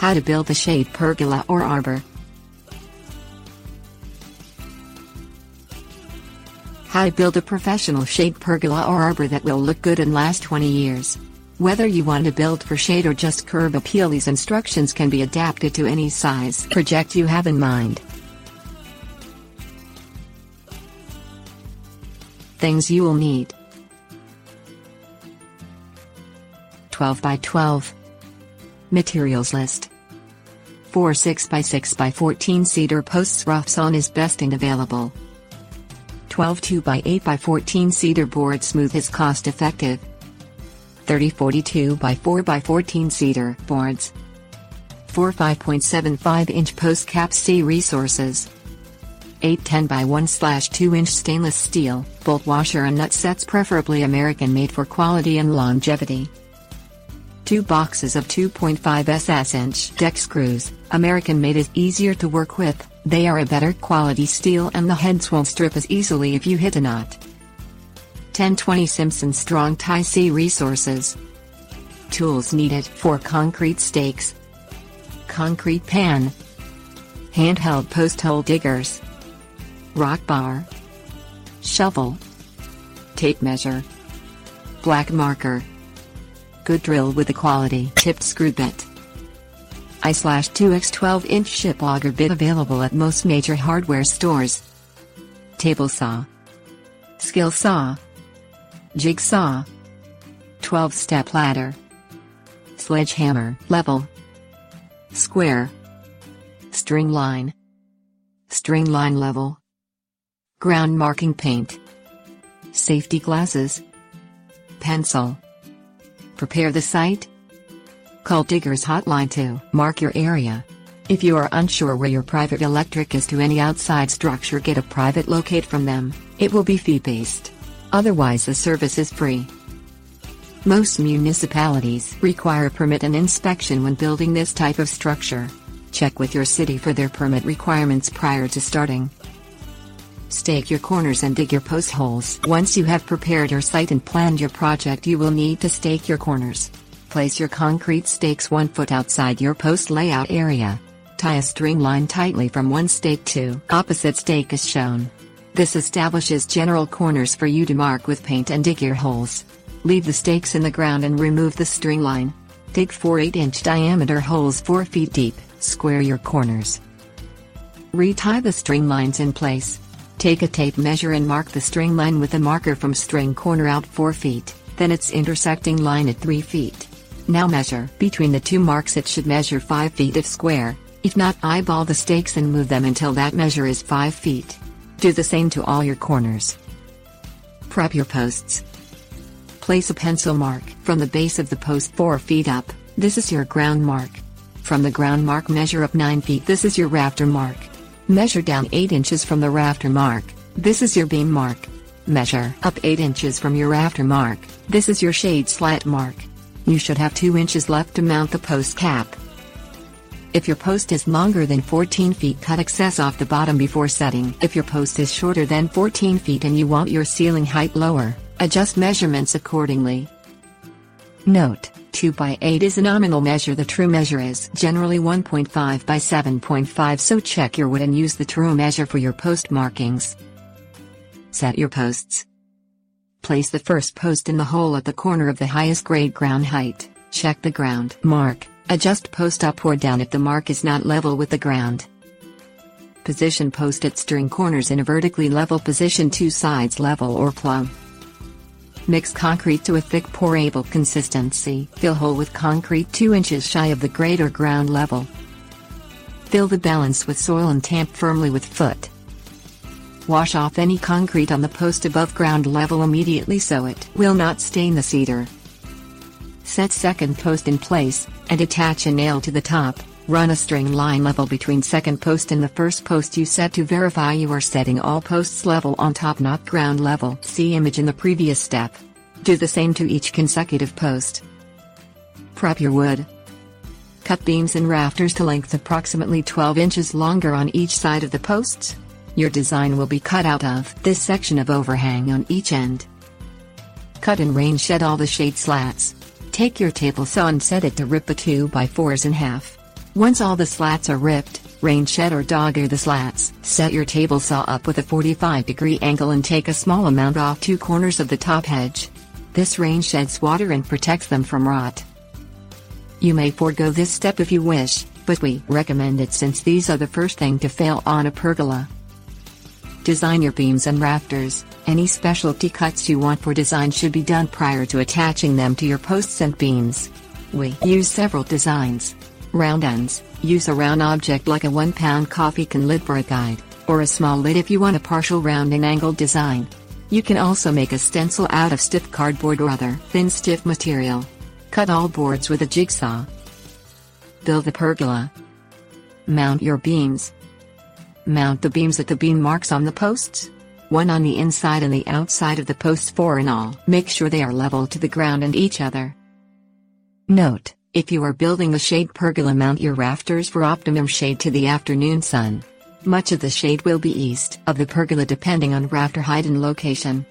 How to build a shade pergola or arbor. How to build a professional shade pergola or arbor that will look good and last 20 years. Whether you want to build for shade or just curb appeal, these instructions can be adapted to any size project you have in mind. Things you will need: 12 by 12 Materials list. 4 6x6 by 14 cedar posts, rough sawn is best and available. 12 2 by 8 by 14 cedar board, smooth is cost effective. 30 42 by 4 by 14 cedar boards. 4 5.75 inch post caps, see resources. 8 10 by 1/2 inch stainless steel bolt washer and nut sets, preferably American made for quality and longevity. 2 boxes of 2.5 SS-inch deck screws, American made, is easier to work with, they are a better quality steel and the heads won't strip as easily if you hit a knot. 10-20 Simpson strong tie, see resources. Tools needed: 4 concrete stakes, concrete pan, handheld post hole diggers, rock bar, shovel, tape measure, black marker, good drill with a quality tipped screw bit. I/2x 12-inch ship auger bit available at most major hardware stores. Table saw, skill saw, jigsaw, 12-step ladder, sledgehammer, level, square, string line level, ground marking paint, safety glasses, pencil. Prepare the site. Call Diggers Hotline to mark your area. If you are unsure where your private electric is to any outside structure, get a private locate from them. It will be fee-based. Otherwise the service is free. Most municipalities require a permit and inspection when building this type of structure. Check with your city for their permit requirements prior to starting. Stake your corners and dig your post holes. Once you have prepared your site and planned your project, you will need to stake your corners. Place your concrete stakes 1 foot outside your post layout area. Tie a string line tightly from one stake to opposite stake as shown. This establishes general corners for you to mark with paint and dig your holes. Leave the stakes in the ground and remove the string line. Dig 4 8-inch diameter holes 4 feet deep, square your corners. Retie the string lines in place. Take a tape measure and mark the string line with a marker from string corner out 4 feet, then its intersecting line at 3 feet. Now measure between the two marks. It should measure 5 feet if square, if not eyeball the stakes and move them until that measure is 5 feet. Do the same to all your corners. Prep your posts. Place a pencil mark from the base of the post 4 feet up, this is your ground mark. From the ground mark measure up 9 feet, this is your rafter mark. Measure down 8 inches from the rafter mark, this is your beam mark. Measure up 8 inches from your rafter mark, this is your shade slat mark. You should have 2 inches left to mount the post cap. If your post is longer than 14 feet, cut excess off the bottom before setting. If your post is shorter than 14 feet and you want your ceiling height lower, adjust measurements accordingly. Note: 2 by 8 is a nominal measure. The true measure is generally 1.5 by 7.5, so check your wood and use the true measure for your post markings. Set your posts. Place the first post in the hole at the corner of the highest grade ground height. Check the ground mark. Adjust post up or down if the mark is not level with the ground. Position post at string corners in a vertically level position, 2 sides level or plumb. Mix concrete to a thick pourable consistency. Fill hole with concrete 2 inches shy of the grade or ground level. Fill the balance with soil and tamp firmly with foot. Wash off any concrete on the post above ground level immediately so it will not stain the cedar. Set second post in place, and attach a nail to the top. Run a string line level between second post and the first post you set to verify you are setting all posts level on top, not ground level. See image in the previous step. Do the same to each consecutive post. Prep your wood. Cut beams and rafters to length approximately 12 inches longer on each side of the posts. Your design will be cut out of this section of overhang on each end. Cut and rain shed all the shade slats. Take your table saw and set it to rip the 2x4s in half. Once all the slats are ripped, rain shed or dogger the slats. Set your table saw up with a 45-degree angle and take a small amount off 2 corners of the top edge. This rain sheds water and protects them from rot. You may forego this step if you wish, but we recommend it since these are the first thing to fail on a pergola. Design your beams and rafters. Any specialty cuts you want for design should be done prior to attaching them to your posts and beams. We use several designs. Round ends. Use a round object like a 1-pound coffee can lid for a guide, or a small lid if you want a partial round and angled design. You can also make a stencil out of stiff cardboard or other thin stiff material. Cut all boards with a jigsaw. Build the pergola. Mount your beams. Mount the beams at the beam marks on the posts. 1 on the inside and the outside of the posts, 4 in all. Make sure they are level to the ground and each other. Note: if you are building a shade pergola, mount your rafters for optimum shade to the afternoon sun. Much of the shade will be east of the pergola depending on rafter height and location.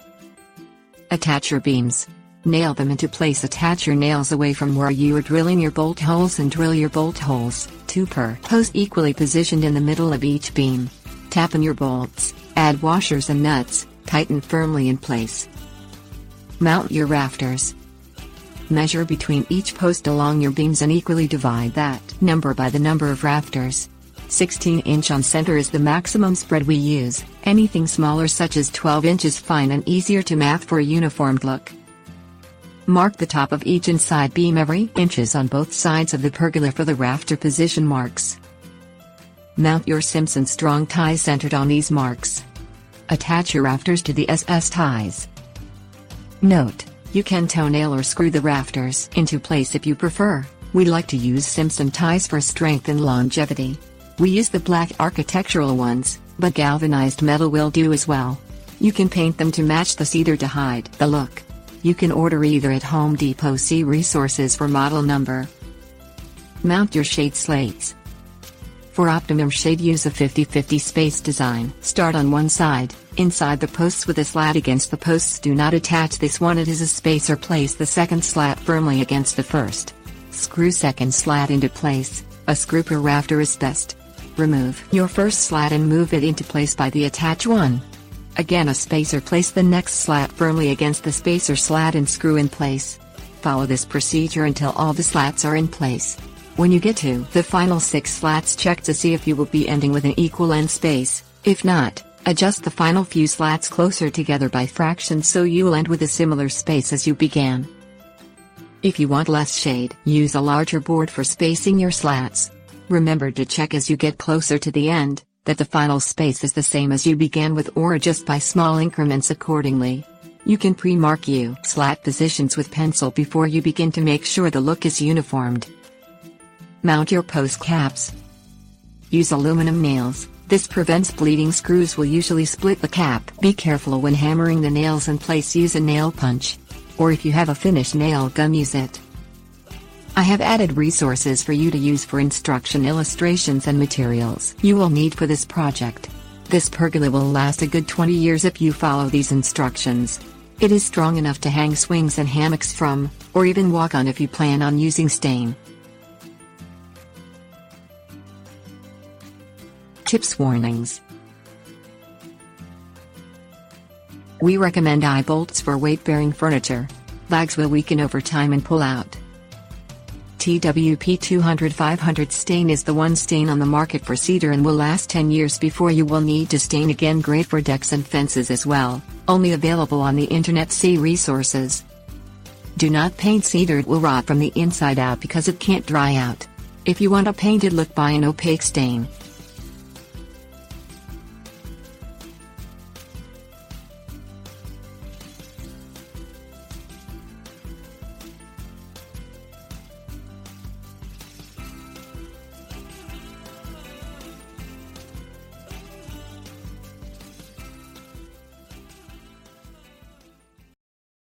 Attach your beams. Nail them into place. Attach your nails away from where you are drilling your bolt holes and drill your bolt holes, 2 per post equally positioned in the middle of each beam. Tap in your bolts, add washers and nuts, tighten firmly in place. Mount your rafters. Measure between each post along your beams and equally divide that number by the number of rafters. 16-inch on center is the maximum spread we use. Anything smaller such as 12 inches fine and easier to math for a uniformed look. Mark the top of each inside beam every inches on both sides of the pergola for the rafter position marks. Mount your Simpson strong ties centered on these marks. Attach your rafters to the SS ties. Note: you can toenail or screw the rafters into place if you prefer. We like to use Simpson ties for strength and longevity. We use the black architectural ones, but galvanized metal will do as well. You can paint them to match the cedar to hide the look. You can order either at Home Depot. See resources for model number. Mount your shade slates. For optimum shade, use a 50-50 space design. Start on one side, inside the posts with a slat against the posts. Do not attach this one, it is a spacer. Place the second slat firmly against the first. Screw second slat into place. A screw per rafter is best. Remove your first slat and move it into place by the attach one. Again a spacer. Place the next slat firmly against the spacer slat and screw in place. Follow this procedure until all the slats are in place. When you get to the final 6 slats, check to see if you will be ending with an equal end space. If not, adjust the final few slats closer together by fractions so you'll end with a similar space as you began. If you want less shade, use a larger board for spacing your slats. Remember to check as you get closer to the end that the final space is the same as you began with, or adjust by small increments accordingly. You can pre-mark your slat positions with pencil before you begin to make sure the look is uniformed. Mount your post caps. Use aluminum nails. This prevents bleeding. Screws will usually split the cap. Be careful when hammering the nails in place. Use a nail punch. Or if you have a finished nail gun, use it. I have added resources for you to use for instruction, illustrations and materials you will need for this project. This pergola will last a good 20 years if you follow these instructions. It is strong enough to hang swings and hammocks from, or even walk on if you plan on using stain. Tips: warnings. We recommend eye bolts for weight-bearing furniture. Bags will weaken over time and pull out. TWP 200-500 stain is the one stain on the market for cedar and will last 10 years before you will need to stain again. Great for decks and fences as well, only available on the internet. See resources. Do not paint cedar, it will rot from the inside out because it can't dry out. If you want a painted look, buy an opaque stain.